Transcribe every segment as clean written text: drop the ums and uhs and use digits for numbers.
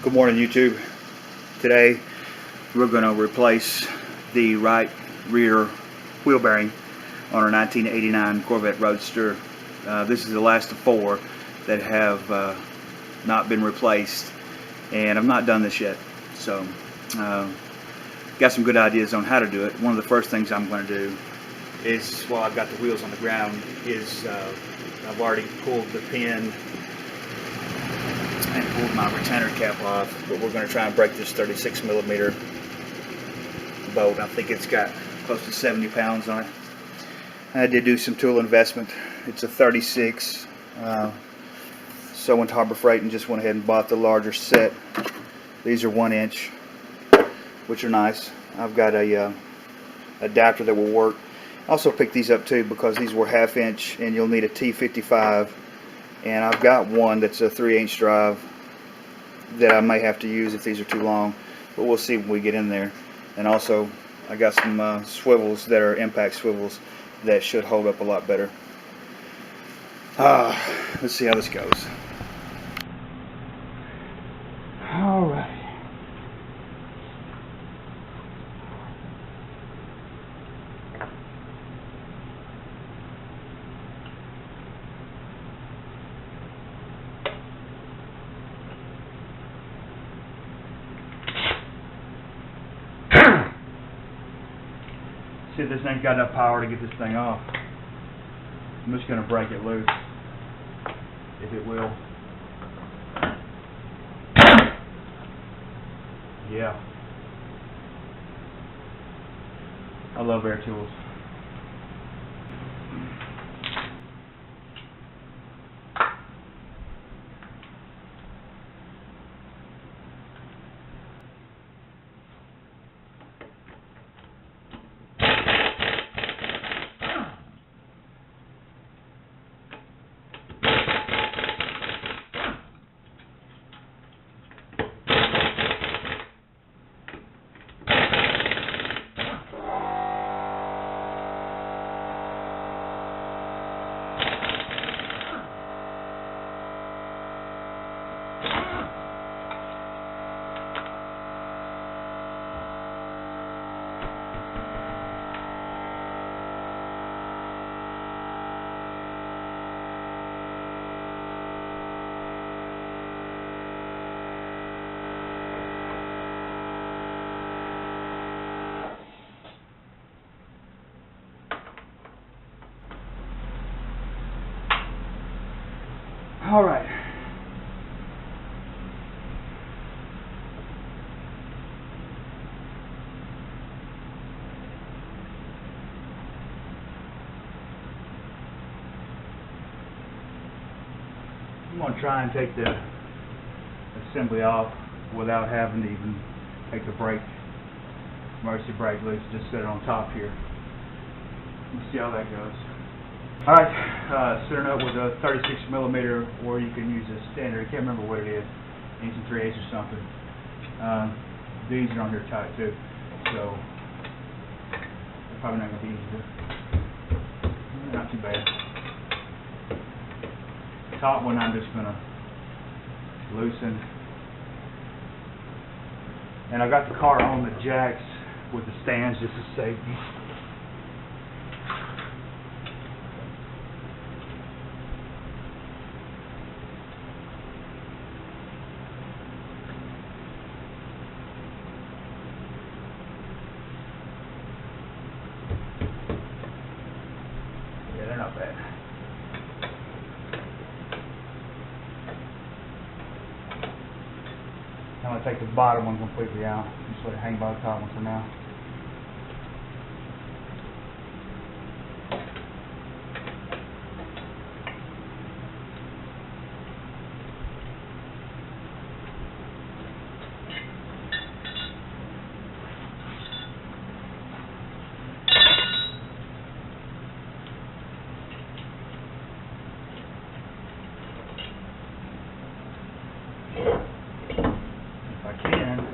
Good morning, YouTube. Today we're going to replace the right rear wheel bearing on our 1989 Corvette Roadster. This is the last of 4 that have not been replaced, and I've not done this yet. So got some good ideas on how to do it. One of the first things I'm going to do is, while I've got the wheels on the ground, is I've already pulled the pin and pulled my retainer cap off, but we're going to try and break this 36mm boat. I think it's got close to 70 pounds on it. I did do some tool investment. It's a 36. So went to Harbor Freight and just went ahead and bought the larger set. These are 1 inch, which are nice. I've got a adapter that will work. I also picked these up too because these were 1/2 inch and you'll need a T55. And I've got one that's a 3/8 drive that I may have to use if these are too long, but we'll see when we get in there. And also I got some swivels that are impact swivels that should hold up a lot better. Let's see how this goes. Alright. See if this ain't got enough power to get this thing off. I'm just going to break it loose, if it will. Yeah. I love air tools. All right. I'm going to try and take the assembly off without having to even take the brake, emergency brake loose. Just set it on top here. Let's see how that goes. Alright, center up with a 36mm, or you can use a standard. I can't remember what it is. Ancient 3/8 or something. These are on here tight too, so they're probably not going to be easy to. Not too bad. Top one I'm just going to loosen. And I got the car on the jacks with the stands just as safety. Yeah, they're not bad. I'm going to take the bottom one completely out. Just let it hang by the top one for now. If I can.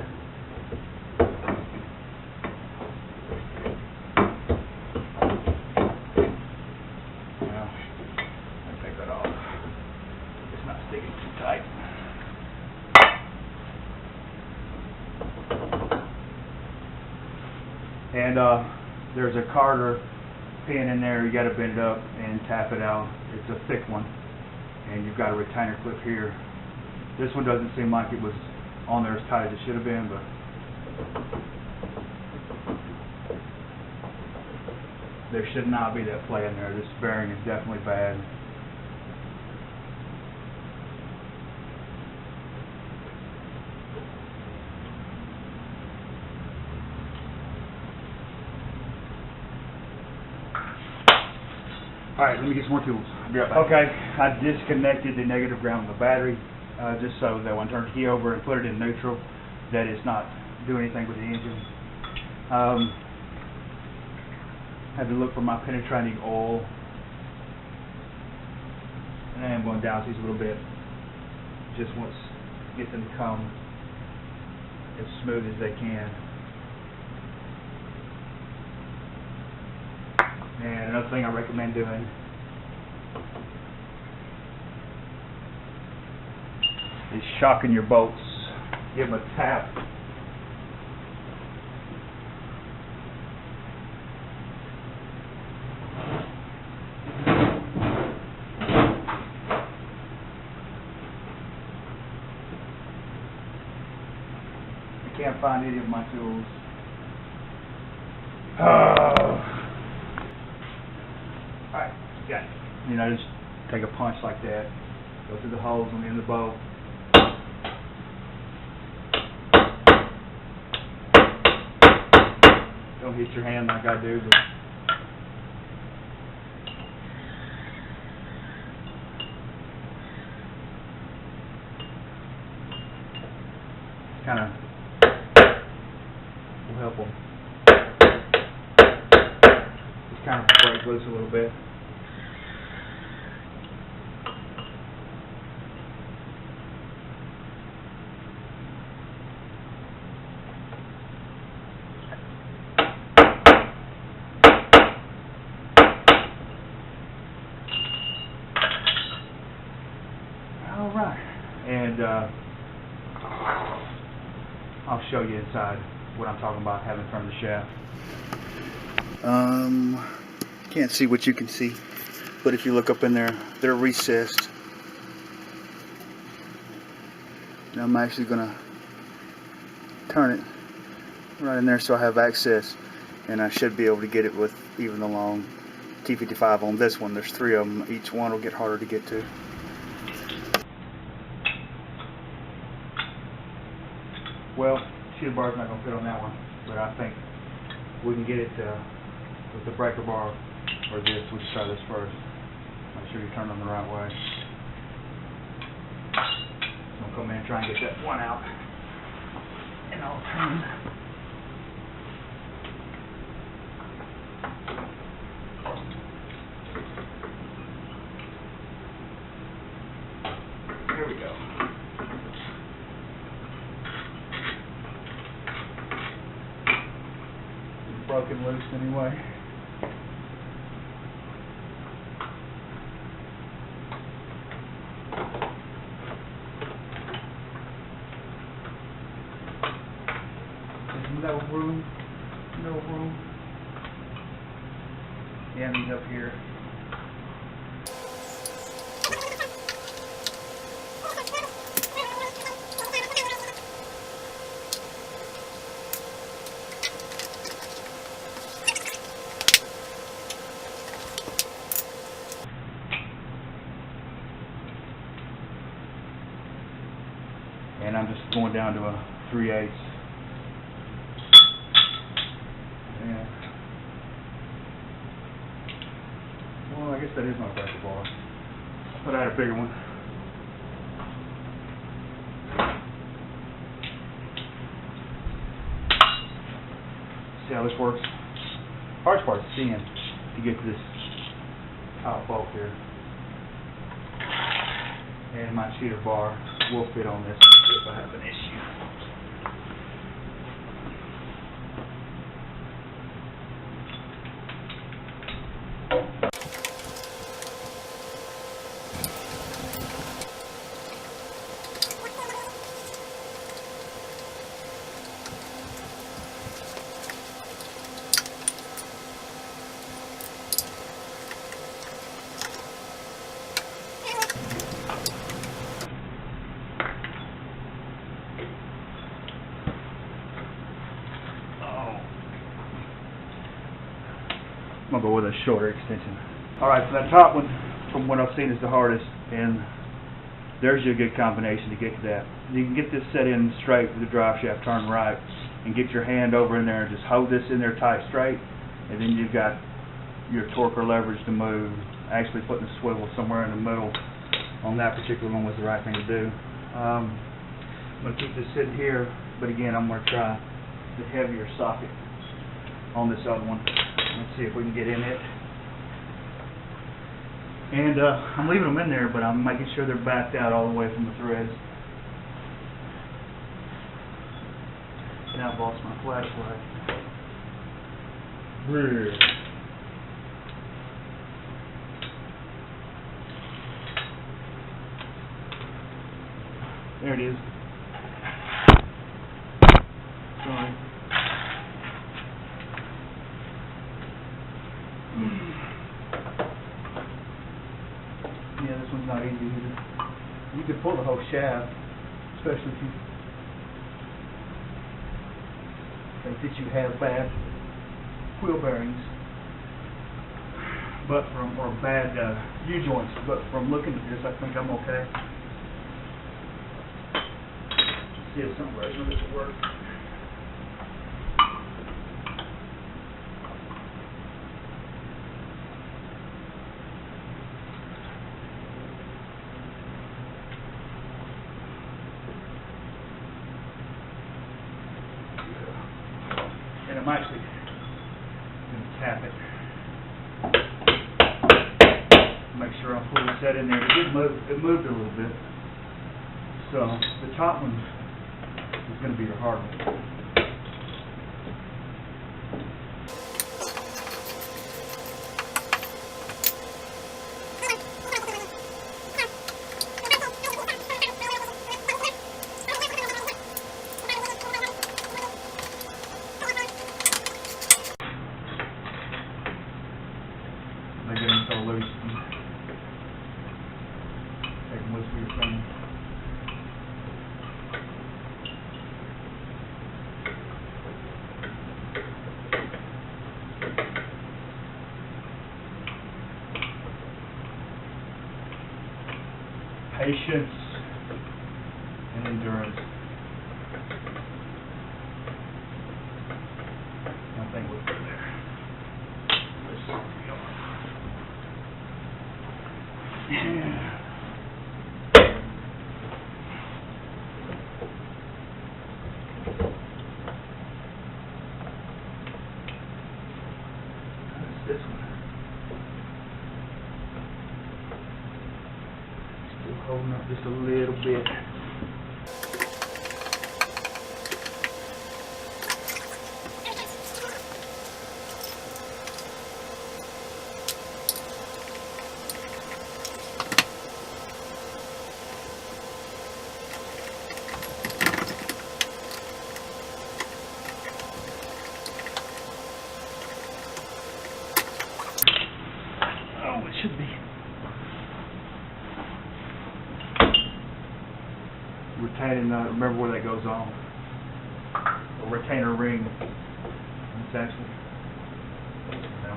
And there's a Carter pin in there. You got to bend it up and tap it out. It's a thick one, and you've got a retainer clip here. This one doesn't seem like it was on there as tight as it should have been, but there should not be that play in there. This bearing is definitely bad. Alright, let me get some more tools. I'll be right back. Okay, I disconnected the negative ground of the battery just so that when I turn the key over and put it in neutral, that it's not doing anything with the engine. Had to look for my penetrating oil, and I am going to douse these a little bit. Just once get them to come as smooth as they can. And another thing I recommend doing is shocking your bolts. Give them a tap. I can't find any of my tools. Alright, got it. You know, just take a punch like that, go through the holes on the end of the bolt. Don't hit your hand like I do, but kind of will help them. Just kind of break loose a little bit. All right, and I'll show you inside what I'm talking about having turned the shaft. Can't see what you can see, but if you look up in there, they're recessed. Now I'm actually gonna turn it right in there so I have access, and I should be able to get it with even the long T55 on this one. There's 3 of them. Each one will get harder to get to. Well, shear bar's not going to fit on that one, but I think we can get it with the breaker bar or this. We'll just try this first. Make sure you turn them the right way. I'm going to come in and try and get that one out. And I'll turn. There we go. Broken loose anyway. There's no room. Yeah, these up here. And I'm just going down to a 3/8. Yeah. Well, I guess that is my breaker bar. But I had a bigger one. See how this works? Hardest part is seeing to get to this top bolt here. And my cheater bar will fit on this if I have an issue. I'm gonna go with a shorter extension. Alright, so that top one, from what I've seen, is the hardest, and there's your good combination to get to that. You can get this set in straight with the drive shaft turned right, and get your hand over in there and just hold this in there tight straight, and then you've got your torque or leverage to move. Actually putting the swivel somewhere in the middle on that particular one was the right thing to do. I'm going to keep this sitting here, but again, I'm going to try the heavier socket on this other one. Let's see if we can get in it. And I'm leaving them in there, but I'm making sure they're backed out all the way from the threads. Now I've lost my flashlight. There it is. Sorry. Yeah, this one's not easy either. You could pull the whole shaft, especially if you have bad wheel bearings, or bad U-joints. But from looking at this, I think I'm okay. See if something right here will work. And I'm actually going to tap it. Make sure I'm fully set in there. It moved a little bit. So the top one is going to be the hard one. They get them so loose. Take them loose for your thumb. Patience and endurance. I think we'll go there. Let's see. Yeah. That's this one. Still holding up just a little bit. Oh, it should be. Retaining, remember where that goes on. A retainer ring. It's actually. No.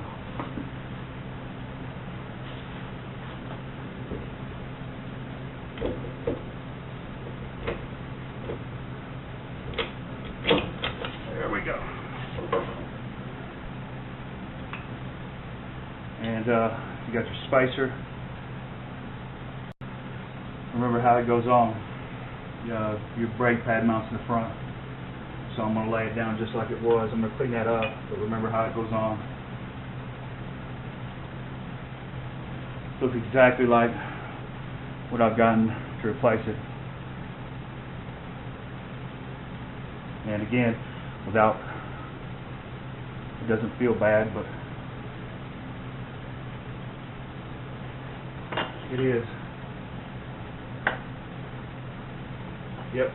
There we go. And you got your spacer. Remember how it goes on. Your brake pad mounts in the front. So I'm going to lay it down just like it was. I'm going to clean that up, but remember how it goes on. Looks exactly like what I've gotten to replace it. And again, without, it doesn't feel bad, but it is. Yep.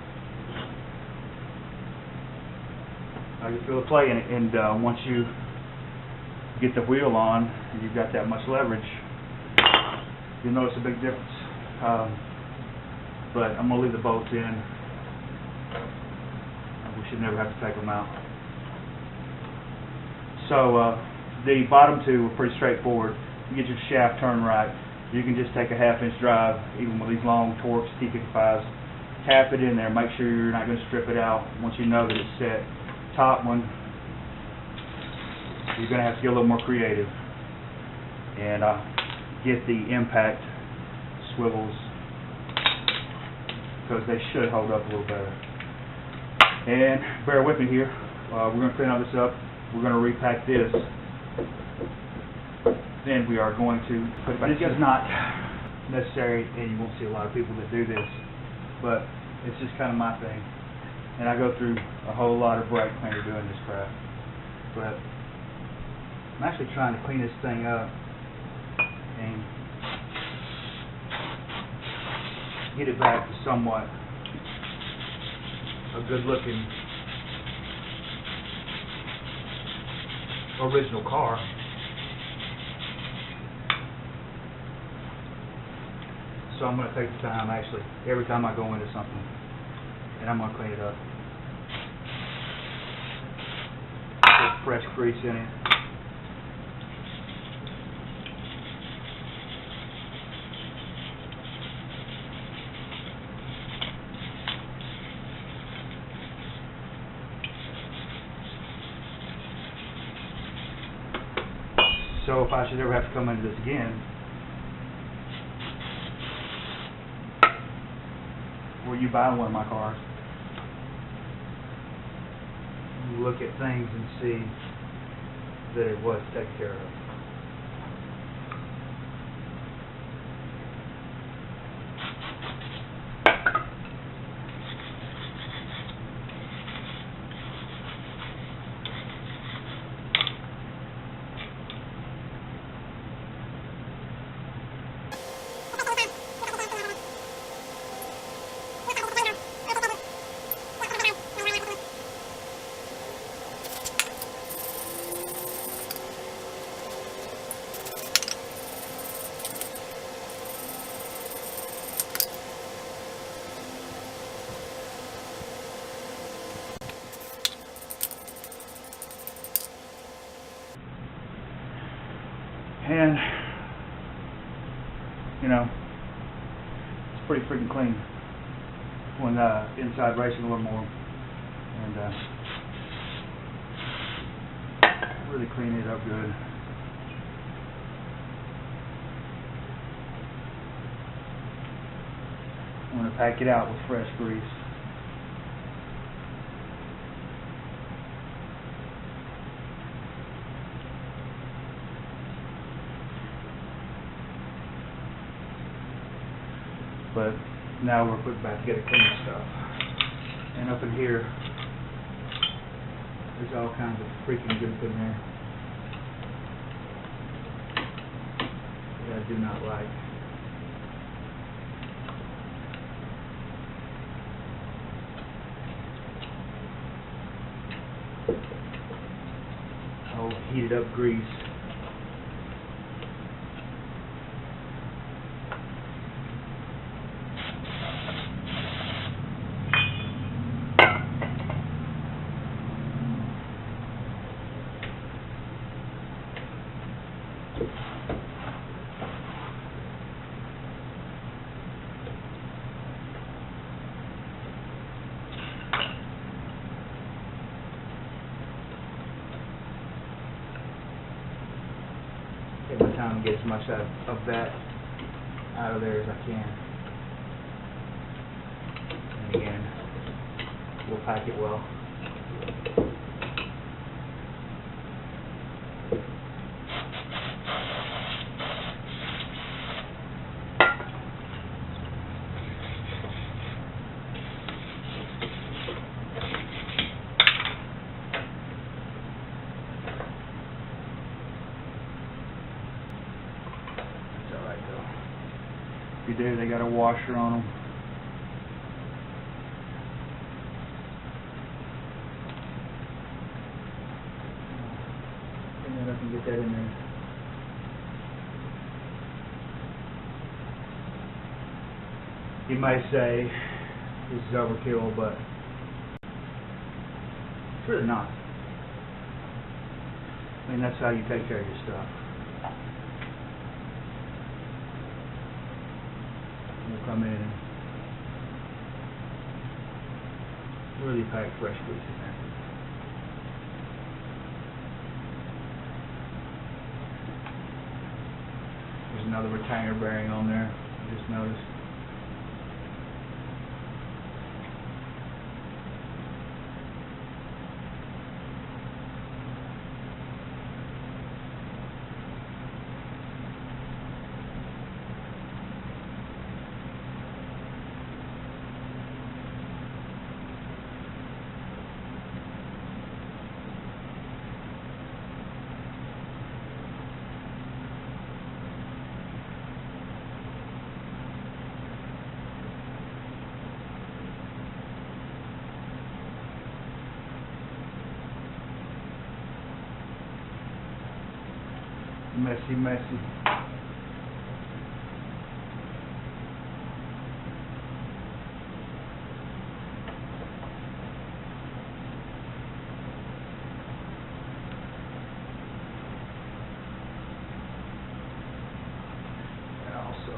I can feel the play in it, and once you get the wheel on and you've got that much leverage, you'll notice a big difference. But I'm going to leave the bolts in. We should never have to take them out. So The bottom two were pretty straightforward. You get your shaft turned right. You can just take a 1/2 inch drive, even with these long Torx T55s. Tap it in there. Make sure you're not going to strip it out once you know that it's set. Top one, you're going to have to get a little more creative and get the impact swivels, because they should hold up a little better. And bear with me here. We're going to clean all this up. We're going to repack this. Then we are going to put it back. This is not necessary, and you won't see a lot of people that do this, but it's just kind of my thing. And I go through a whole lot of brake cleaner doing this crap. But I'm actually trying to clean this thing up and get it back to somewhat a good looking original car. So I'm going to take the time, actually, every time I go into something, and I'm going to clean it up. Put fresh grease in it. So if I should ever have to come into this again, or you buy one of my cars, you look at things and see that it was taken care of. And, you know, it's pretty freaking clean when inside racing a little more, and really clean it up good. I'm going to pack it out with fresh grease. But now we're putting back together clean stuff. And up in here, there's all kinds of freaking goop in there that I do not like. Oh, heated up grease. Take my time and get as much of that out of there as I can. And again, we'll pack it well. If you do, they got a washer on them. And then I can get that in there. You may say this is overkill, but it's really not. I mean, that's how you take care of your stuff. We'll come in and really pack fresh grease in there. There's another retainer bearing on there, I just noticed. Messy, messy. And also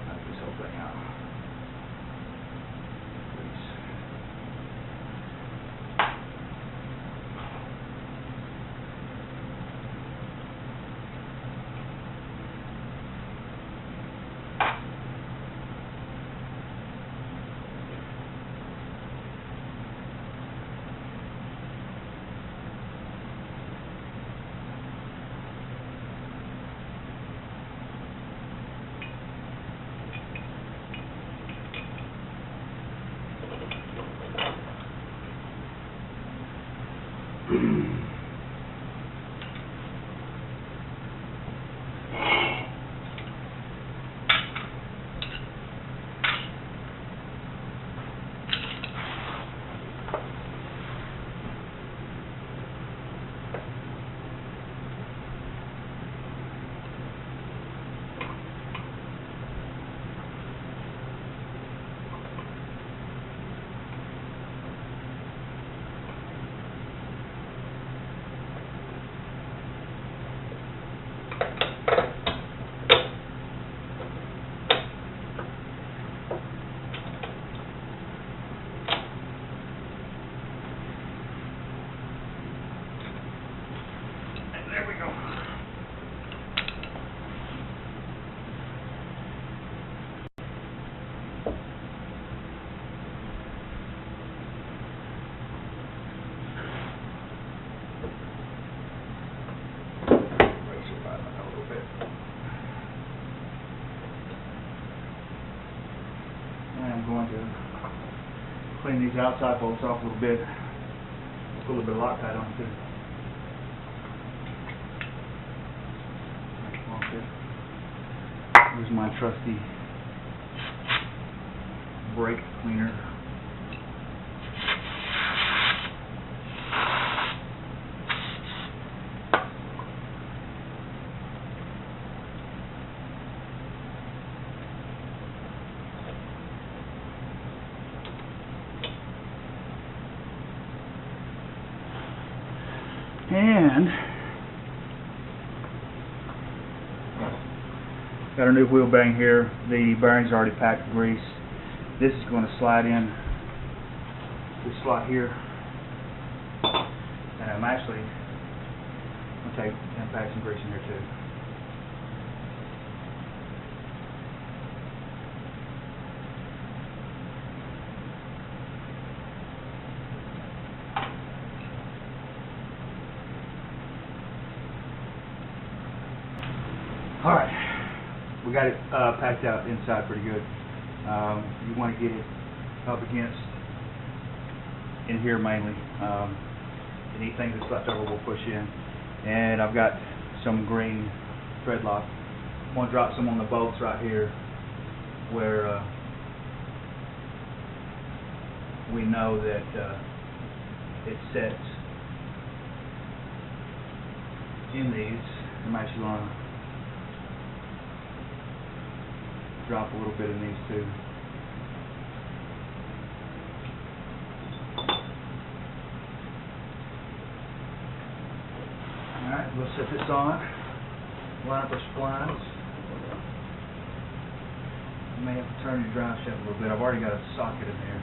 knock this whole thing out. There we go. Raise your bottom a little bit. And I'm going to clean these outside bolts off a little bit. Put a little bit of Loctite on too. Here's my trusty brake cleaner. And got a new wheel bearing here. The bearings are already packed with grease. This is going to slide in this slot here. And I'm actually going to take and pack some grease in here too. Alright. We got it packed out inside pretty good. You want to get it up against in here mainly. Anything that's left over will push in. And I've got some green thread lock. I'm going to drop some on the bolts right here where we know that it sets in these. I'm actually going to drop a little bit in these too. Alright, we'll set this on. Line up our splines. I may have to turn the drive shaft a little bit. I've already got a socket in there.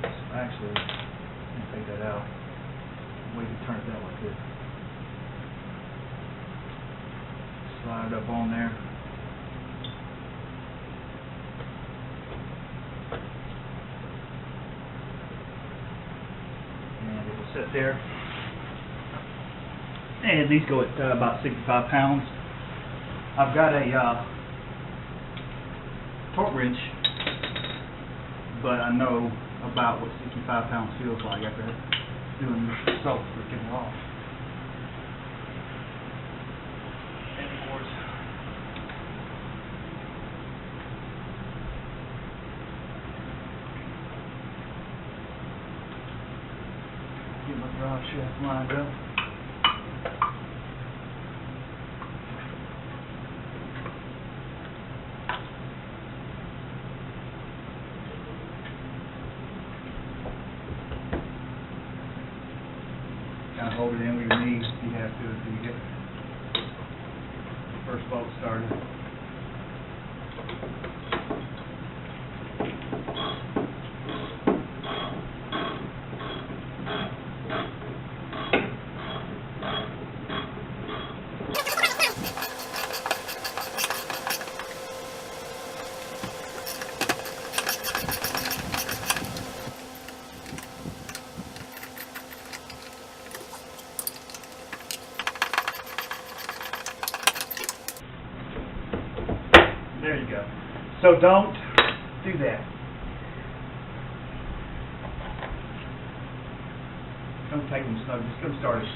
So actually, let me take that out. We can turn it that way too. Slide it up on there. And it will sit there. And these go at about 65 pounds. I've got a torque wrench, but I know about what 65 pounds feels like after doing this salt for getting off. And of course, get my drive shaft lined up. Kind of hold it in with your knees if you have to until you get the first bolt started. There you go. So don't do that. Don't take them slow. Just get them started.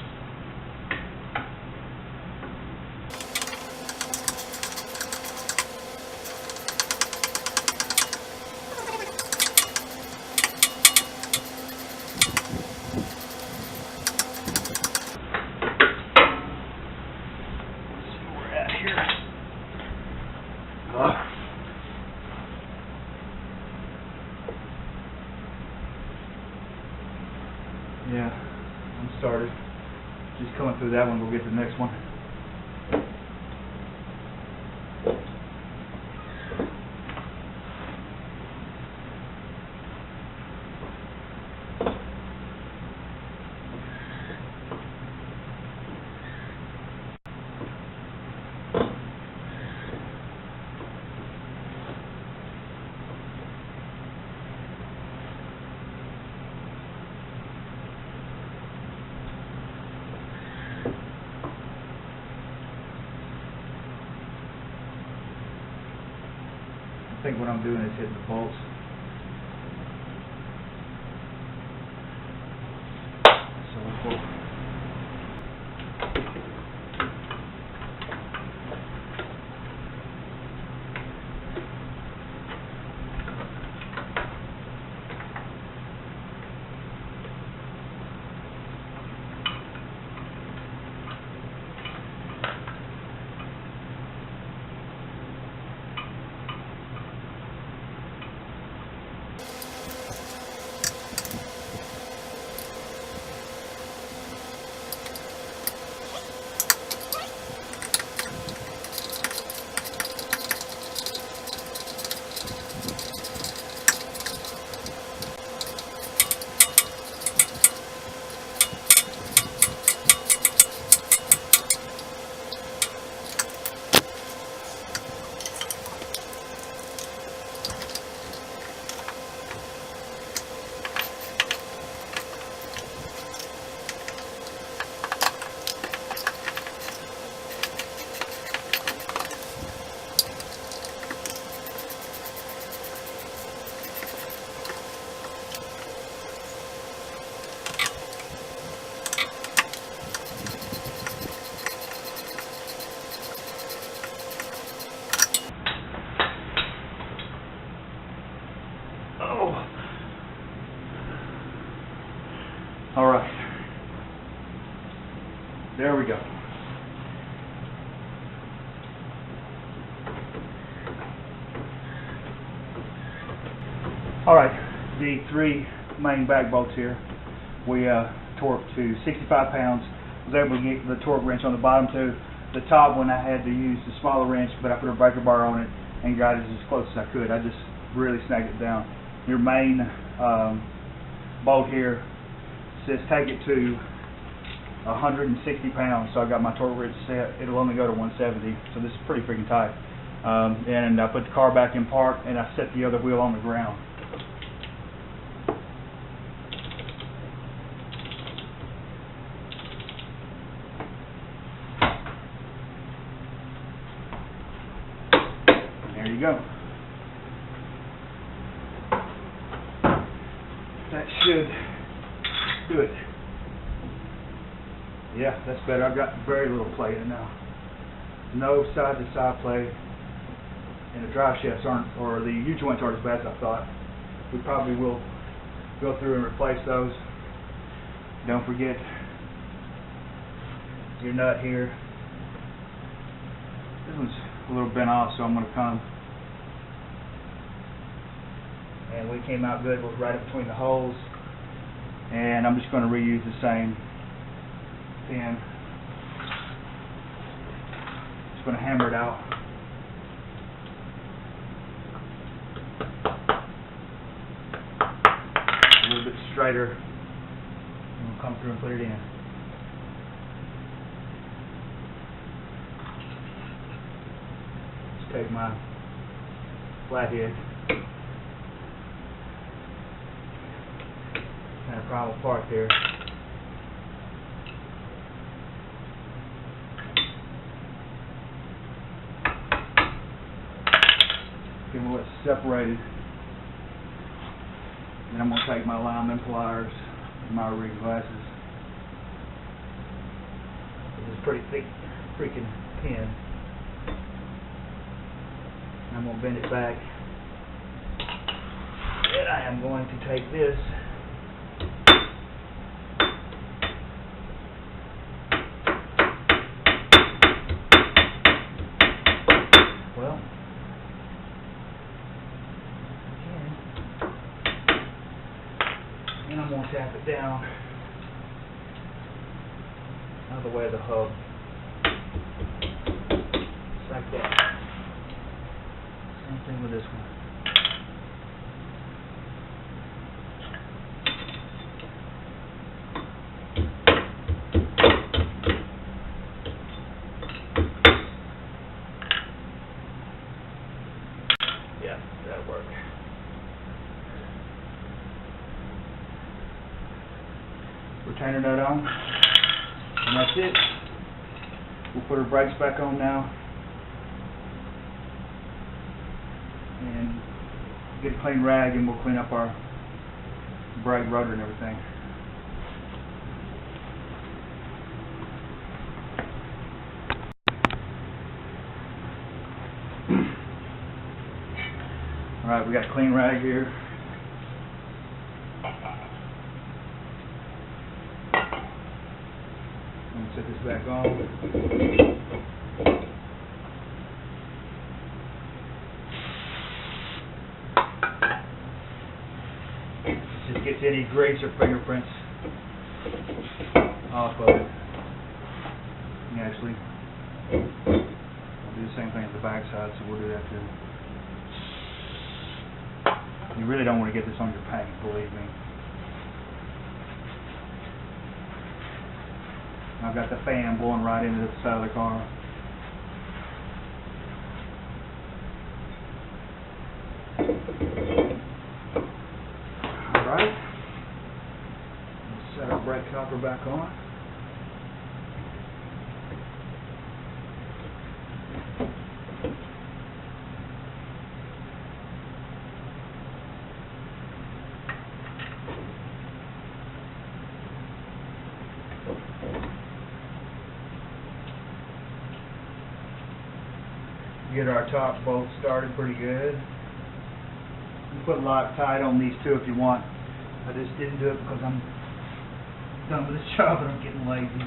Let's see where we're at here. Yeah, I'm started. Just coming through that one, we'll get to the next one. I think what I'm doing is hitting the bolts. So we'll pull. Alright, the 3 main back bolts here, we torqued to 65 pounds. Was able to get the torque wrench on the bottom two. The top one I had to use the smaller wrench, but I put a breaker bar on it and got it as close as I could. I just really snagged it down. Your main bolt here says take it to 160 pounds, so I got my torque wrench set. It'll only go to 170, so this is pretty freaking tight. And I put the car back in park and I set the other wheel on the ground. There you go. That should do it. Yeah, that's better. I've got very little play in now. No side-to-side play. And the drive shafts aren't, or the U-joints aren't as bad as I thought. We probably will go through and replace those. Don't forget your nut here. This one's a little bent off, so I'm going to come. And we came out good. We're right in between the holes. And I'm just going to reuse the same pin. Just going to hammer it out. A little bit straighter. And we'll come through and put it in. Just take my flathead. Kind of primal part there. Get them separated. Then I'm going to take my lineman pliers and my rig glasses. This is a pretty thick freaking pin. I'm going to bend it back. And I am going to take this . Well, and I'm going to tap it down out of the way of the hub. Just like that. Same thing with this one. Yeah, that'll work. Retainer nut on, and that's it. We'll put our brakes back on now and get a clean rag, and we'll clean up our brake rotor and everything. Alright, we got a clean rag here. Set this back on. Just gets any grease or fingerprints off of it. And actually, I'll do the same thing at the back side, so we'll do that too. You really don't want to get this on your paint, believe me. I've got the fan blowing right into the side of the car. Alright. Let's set our brake copper back on. Get our top bolt started pretty good. You put Loctite on these two if you want. I just didn't do it because I'm done with this job and I'm getting lazy.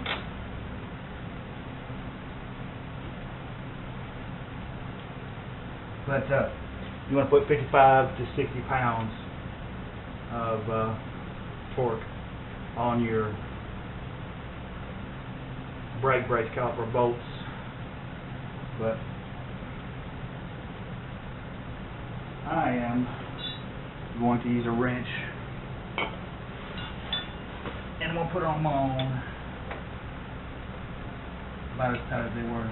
But you want to put 55 to 60 pounds of torque on your brake brace caliper bolts, but I am going to use a wrench, and I'm going to put them on about as tight as they were.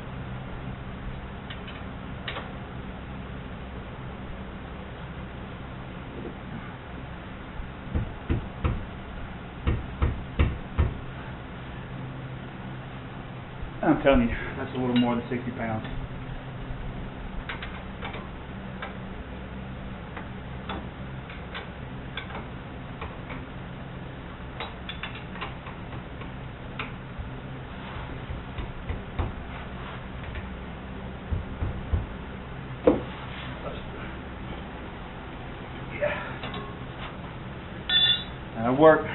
I'm telling you, that's a little more than 60 pounds. Yeah. That'll work.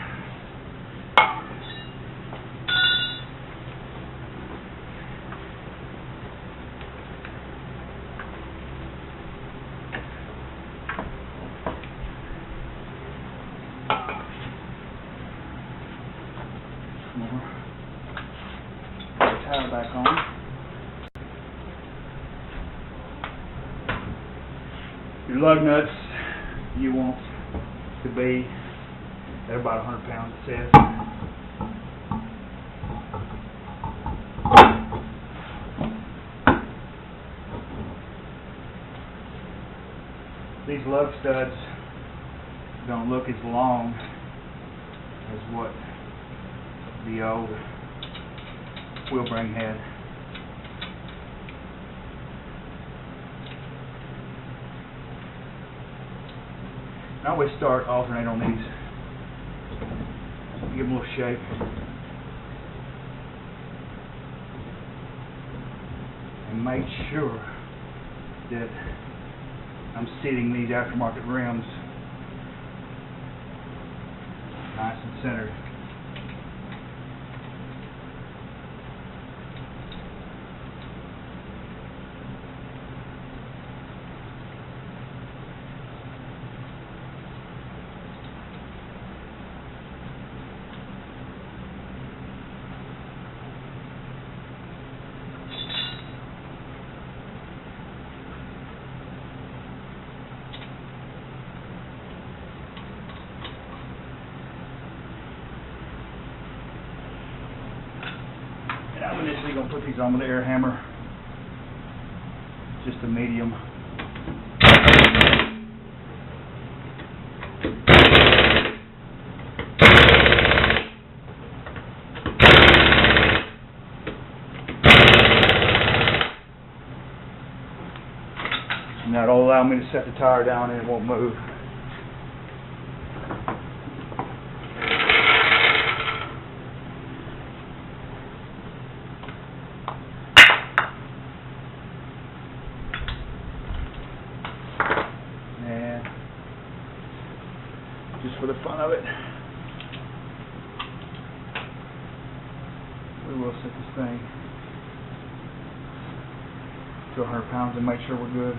Put the tire back on. Your lug nuts you want to be at about 100 pounds, it says. These lug studs don't look as long as what the old wheel bearing had. I always alternate on these. Give them a little shake. And make sure that I'm seating these aftermarket rims nice and centered. I'm initially going to put these on with an air hammer, just a medium. And that'll allow me to set the tire down and it won't move. Just for the fun of it, we will set this thing to 100 pounds and make sure we're good.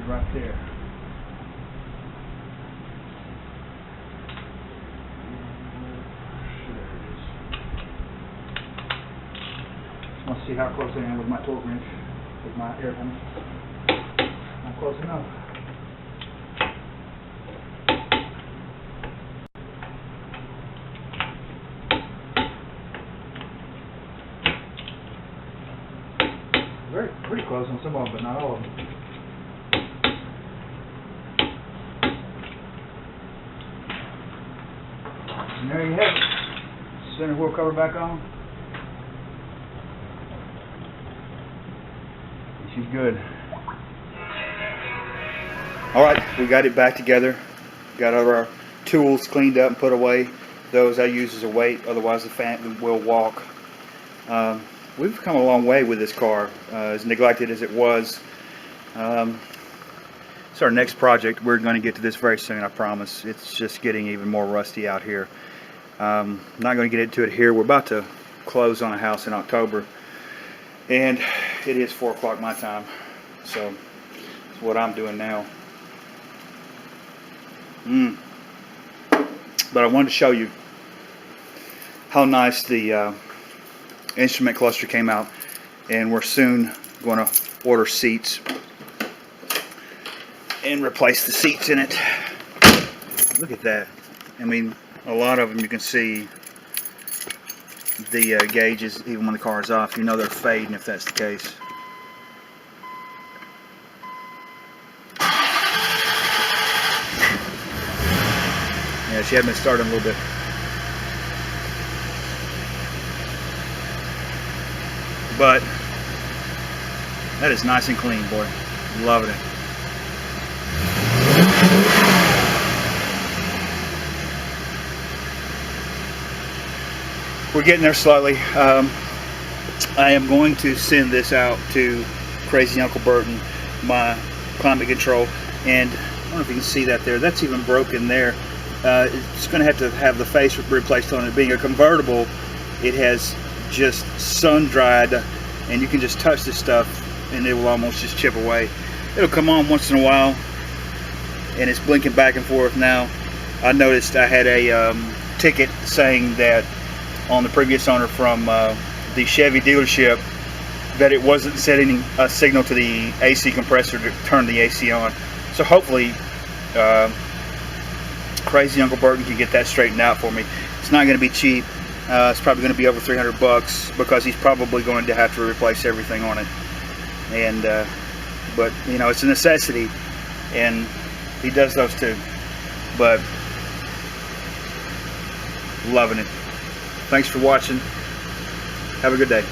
Right there. Just want to see how close I am with my torque wrench, with my air hammer. Not close enough. Pretty close on some of them, but not all of them. And there you have it. Center wheel cover back on. She's good. Alright, we got it back together. Got all our tools cleaned up and put away. Those I use as a weight, otherwise the fan will walk. we've come a long way with this car, as neglected as it was. It's our next project. We're going to get to this very soon, I promise. It's just getting even more rusty out here. Not going to get into it here. We're about to close on a house in October, and it is 4 o'clock my time, so that's what I'm doing now. But I wanted to show you how nice the instrument cluster came out, and we're soon going to order seats and replace the seats in it. Look at that. I mean, a lot of them you can see the gauges even when the car is off. You know they're fading if that's the case. Yeah, she had been starting a little bit. But that is nice and clean, boy. Loving it. We're getting there slowly. I am going to send this out to Crazy Uncle Burton, my climate control, and I don't know if you can see that there. That's even broken there. It's going to have the face replaced on it. Being a convertible, it has just sun dried, and you can just touch this stuff and it will almost just chip away. It'll come on once in a while, and it's blinking back and forth now. I noticed I had a ticket saying that on the previous owner from the Chevy dealership that it wasn't setting a signal to the AC compressor to turn the AC on. So hopefully Crazy Uncle Burton can get that straightened out for me. It's not going to be cheap. It's probably going to be over $300 because he's probably going to have to replace everything on it. And but you know, it's a necessity, and he does those too. But loving it. Thanks for watching. Have a good day.